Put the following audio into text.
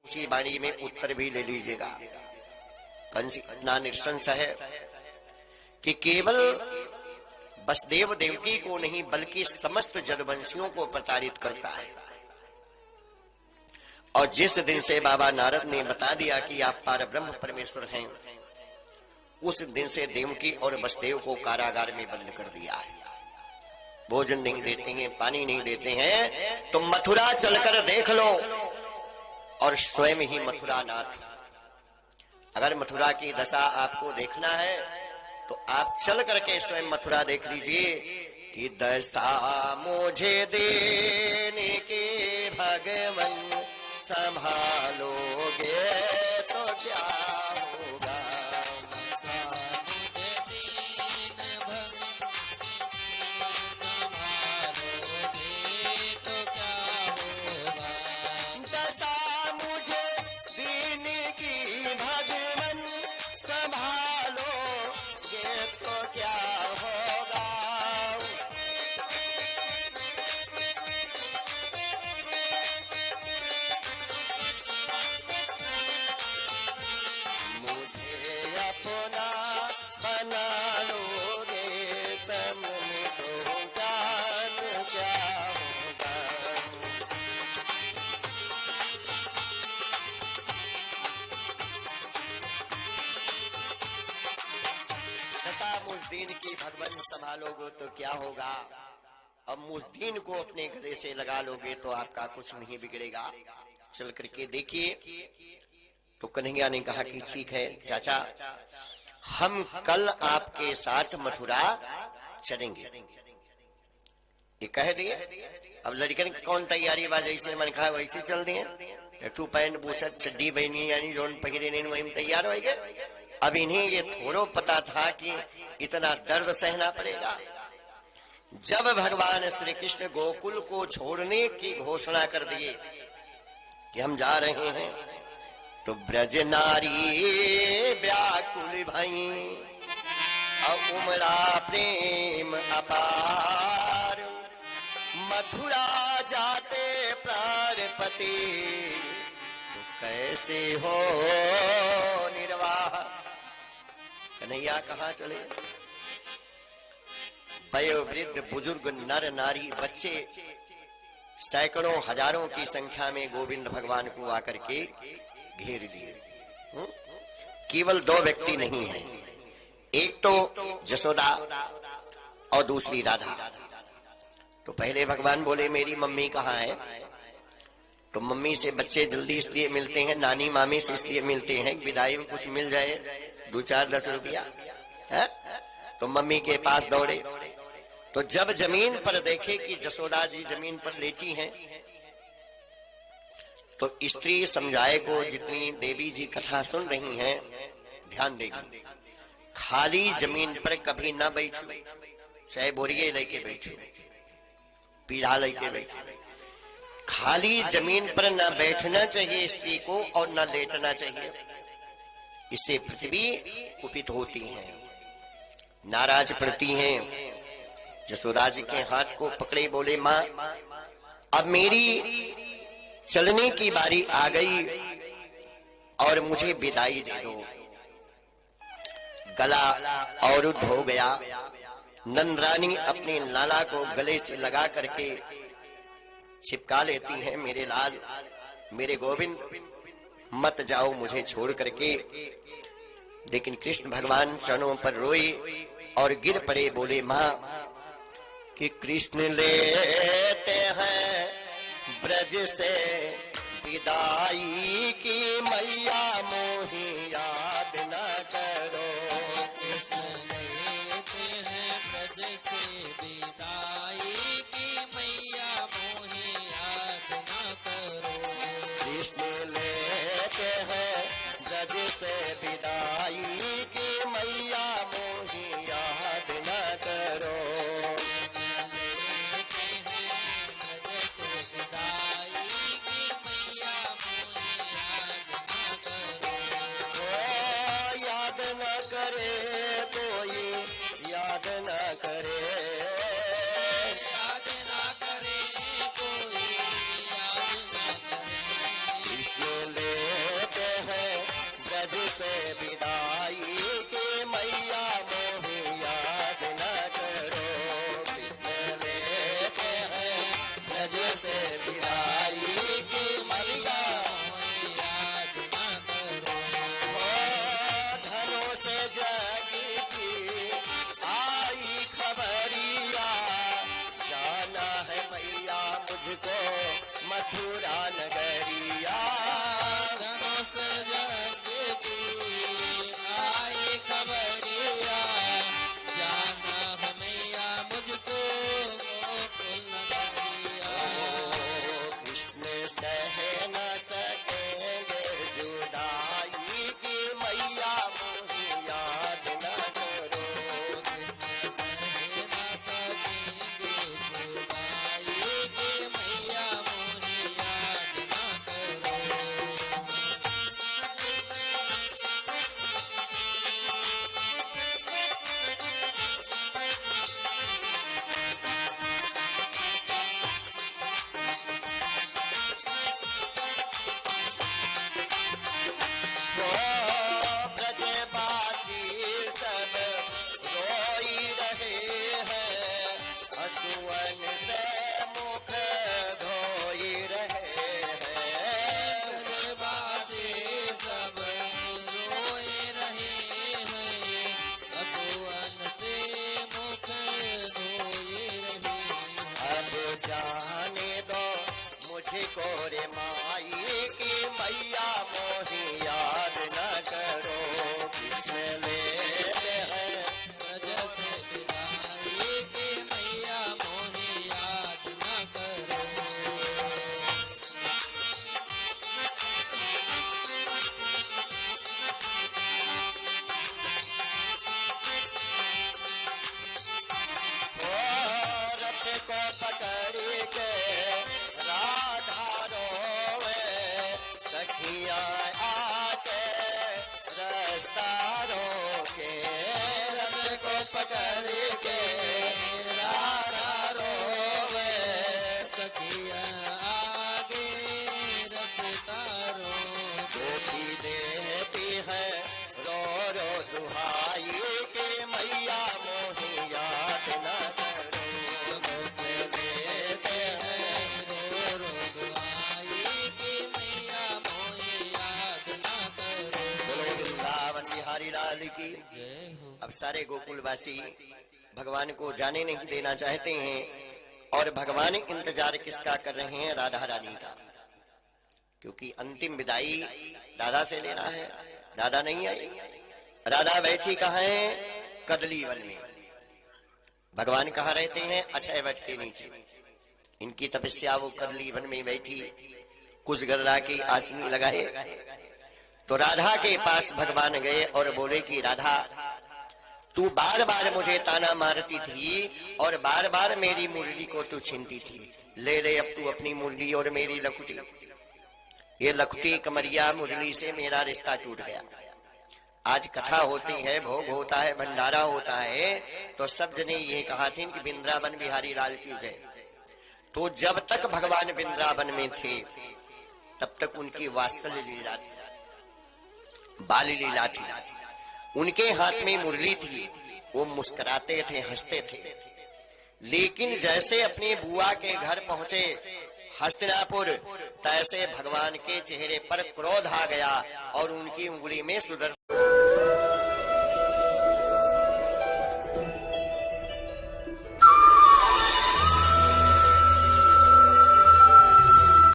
इसी वाणी में उत्तर भी ले लीजिएगा। कंस इतना निरसंस है कि केवल वसुदेव देवकी को नहीं बल्कि समस्त जदवंशियों को प्रताड़ित करता है। और जिस दिन से बाबा नारद ने बता दिया कि आप पारब्रह्म परमेश्वर हैं, उस दिन से देवकी और वसुदेव को कारागार में बंद कर दिया है। भोजन नहीं देते हैं, पानी नहीं देते हैं। तो मथुरा चलकर देख लो और स्वयं ही मथुरा नाथ। अगर मथुरा की दशा आपको देखना है तो आप चल करके स्वयं मथुरा देख लीजिए कि दशा मुझे देने के भगवन संभालोगे तो क्या होगा। दशा मुझे देने की भगवन संभालोगे तो क्या होगा। भगवान संभालोगे तो क्या होगा। अब मुस्दीन को अपने गले से लगा लोगे तो आपका कुछ नहीं बिगड़ेगा। चल करके देखिए। तो कन्हैया ने कहा कि ठीक है चाचा, हम कल आपके साथ मथुरा चलेंगे। ये कह दिए। अब लड़कन की कौन तैयारी बा, जैसे मन कहा वैसे चल दिए। एक टू पैंट बुशर्ट चड्डी बहनी यानी जो पहरे नहीं वही तैयार हो गए। अब इन्हें ये थोड़ा पता था कि इतना दर्द सहना पड़ेगा। जब भगवान श्री कृष्ण गोकुल को छोड़ने की घोषणा कर दिए कि हम जा रहे हैं, तो ब्रज नारी व्याकुल भई उमड़ा प्रेम अपार। मथुरा जाते प्राणपति तो कैसे हो निर्वाह। कन्हैया कहाँ चले। वयोवृद्ध बुजुर्ग नर नारी बच्चे सैकड़ों हजारों की संख्या में गोविंद भगवान को आकर के घेर दिए। केवल दो व्यक्ति नहीं हैं, एक तो जसोदा और दूसरी राधा। तो पहले भगवान बोले मेरी मम्मी कहाँ है। तो मम्मी से बच्चे जल्दी इसलिए मिलते हैं, नानी मामी से इसलिए मिलते हैं विदाई में कुछ मिल जाए, 2-4-10 रुपया है। तो मम्मी के पास दौड़े। तो जब जमीन पर देखे कि जसोदा जी जमीन पर लेटी हैं, तो स्त्री समझाए को जितनी देवी जी कथा सुन रही हैं ध्यान देगी। खाली जमीन पर कभी ना बैठो, चाहे बोरिए लेके बैठो, पीढ़ा लेके बैठो। खाली जमीन पर ना बैठना चाहिए स्त्री को और ना लेटना चाहिए। इससे पृथ्वी कुपित होती है, नाराज पड़ती हैं। जसोदा जी के हाथ को पकड़े बोले माँ अब मेरी चलने की बारी आ गई और मुझे विदाई दे दो। गला अवरुद्ध हो गया। नंदरानी अपने लाला को गले से लगा करके चिपका लेती हैं, मेरे लाल मेरे गोविंद मत जाओ मुझे छोड़ करके। लेकिन कृष्ण भगवान चरणों पर रोए और गिर पड़े, बोले माँ कि कृष्ण लेते हैं ब्रज से विदाई की मैया मोही याद न करो। कृष्ण लेते हैं ब्रज से विदाई की मैया मोही याद न करो। कृष्ण लेते हैं ब्रज से विदाई की मैया मोही याद न करो। कृष्ण ले दस्तारों के रथ को पकड़ के राधा रोवे। सखिया आगे रास्ता रोवे। गोपी देती है रो रो दुहाई के मैया मोही याद न करो। गोपी देते हैं रो रो दुआई कि मैया मोहि याद ना करो। बोलो वृंदावन बिहारी लाल की। जय हो। अब सारे गोकुलवासी भगवान को जाने नहीं देना चाहते हैं और भगवान इंतजार किसका कर रहे हैं? राधा रानी का, क्योंकि अंतिम विदाई राधा से लेना है। राधा नहीं आई, राधा बैठी कहाँ है? कदली वन में। भगवान कहाँ रहते हैं? अक्षय वट के नीचे। इनकी तपस्या वो कदली वन में बैठी कुछ गर्रा की आसनी लगाए। तो राधा के पास भगवान गए और बोले कि राधा, तू बार बार मुझे ताना मारती थी और बार बार मेरी मुरली को तू छीनती थी। ले ले अब तू अपनी मुरली और मेरी लखुटी। ये लखुटी कमरिया मुरली से मेरा रिश्ता टूट गया। आज कथा होती है, भोग होता है, भंडारा होता है, तो सब जने ये कहा थी कि वृंदावन बिहारी लाल की जय। तो जब तक भगवान वृंदावन में थे तब तक उनकी वात्सल्य लीला थी, बाल लीला थी। उनके हाथ में मुरली थी, वो मुस्कुराते थे, हंसते थे। लेकिन जैसे अपनी बुआ के घर पहुंचे हस्तिनापुर, तैसे भगवान के चेहरे पर क्रोध आ गया और उनकी उंगली में सुदर्शन